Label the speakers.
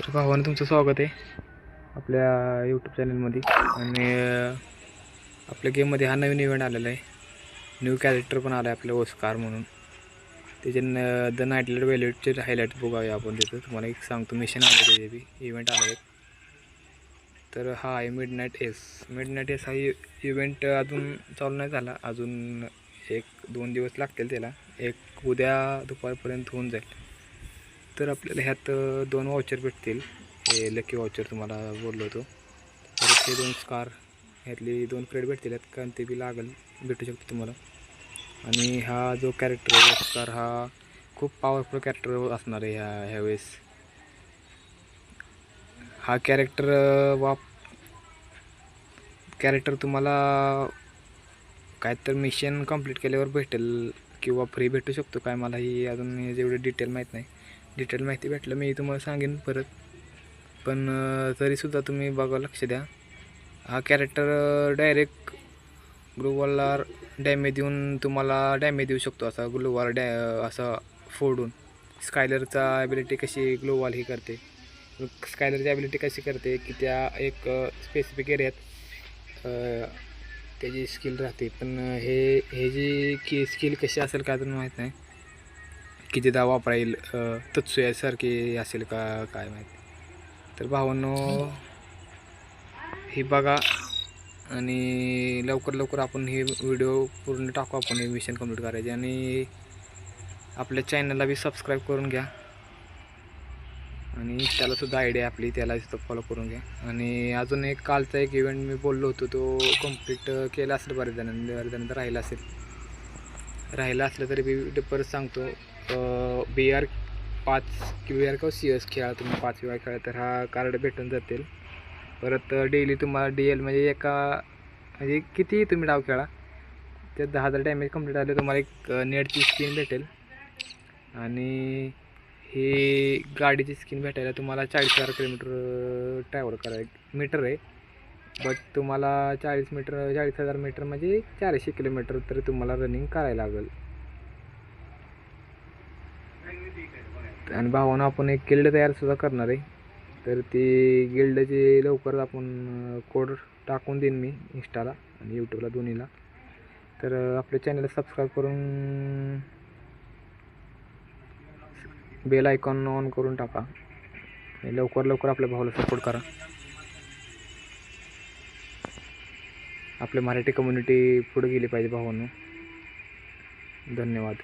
Speaker 1: तर भावानं तुमचं स्वागत आहे आपल्या यूट्यूब चॅनलमध्ये. आणि आपल्या गेममध्ये हा नवीन इव्हेंट आलेला आहे. न्यू कॅरेक्टर पण आला आहे आपल्या ओस्कार म्हणून. त्याचे द नाईटलेट व्हॅलेटचे हायलाईट बघूया आपण. तिथं तुम्हाला एक सांगतो, मिशन आलं त्याचे बी इव्हेंट आला एक. तर हा आहे मिडनाईट एस हा इव्हेंट अजून चालू नाही झाला. अजून 1-2 दिवस लागतील त्याला. एक उद्या दुपारपर्यंत होऊन जाईल. तर आपल्याला ह्यात 2 वाउचर भेटतील. हे लकी वाउचर तुम्हाला बोललो होतो. तर ते 2 स्कार ह्यातली 2 क्रेड भेटतील. यात कोणते बी लागेल भेटू शकतो तुम्हाला. आणि हा जो कॅरेक्टर आहे स्कार, हा खूप पॉवरफुल कॅरेक्टर असणार आहे ह्यावेळेस. हा कॅरेक्टर तुम्हाला काय तर मिशन कंप्लीट केल्यावर भेटेल किंवा फ्री भेटू शकतो काय, मला ही अजून जेवढे डिटेल माहीत नाही. डिटेल माहिती भेटलं मी तुम्हाला सांगेन परत. पण तरीसुद्धा तुम्ही बघा, लक्ष द्या. हा कॅरेक्टर डायरेक्ट ग्लोवॉलला डॅमेज देऊन तुम्हाला डॅमेज देऊ शकतो. असा ग्लोवॉल असा फोडून. स्कायलरचा ॲबिलिटी कशी ग्लोवॉल ही करते, स्कायलरची ॲबिलिटी कशी करते की त्या एक स्पेसिफिक एरियात त्याची स्किल राहते. पण हे जी स्किल कशी असेल का अजून माहीत नाही. कितीदा वापरा येईल, तत्सुयासारखी असेल का काय माहिती. तर भावांनो, हे बघा आणि लवकर आपण हे व्हिडिओ पूर्ण टाकू. आपण हे मिशन कंप्लीट करायचे. आणि आपल्या चॅनलला बी सबस्क्राईब करून घ्या. आणि इंस्टालासुद्धा आयडी आहे आपली, त्याला सुद्धा फॉलो करून घ्या. आणि अजून एक कालचा एक इव्हेंट मी बोललो होतो, तो कंप्लीट केला असेल बऱ्याच जणांनी राहिला असलं तरी बी परत सांगतो. BR 5 BR किंवा CS खेळा तुम्ही 5 वेळा खेळा तर हा कार्ड भेटून जातील. परत डेली तुम्हाला DL म्हणजे किती तुम्ही डाव खेळा त्यात 10,000 डॅमेज कंप्लीट झाले तुम्हाला एक नेटची स्किन भेटेल. आणि ही गाडीची स्किन भेटायला तुम्हाला 40,000 किलोमीटर ट्रॅव्हल करायचं मीटर आहे. बट तुम्हाला 40,000 मीटर म्हणजे 400 किलोमीटर तरी तुम्हाला रनिंग करायला लागेल. आणि भावानं आपण एक गिल्ड तयारसुद्धा करणार आहे. तर ती गिल्डची लवकरच आपण कोड टाकून देईन मी इंस्टाला आणि यूट्यूबला दोन्हीला. तर आपल्या चॅनलला सबस्क्राईब करून बेल आयकॉन ऑन करून टाका. लवकर आपल्या भावाला सपोर्ट करा. आपल्या मराठी कम्युनिटी पुढे गेली पाहिजे भावांनो. धन्यवाद.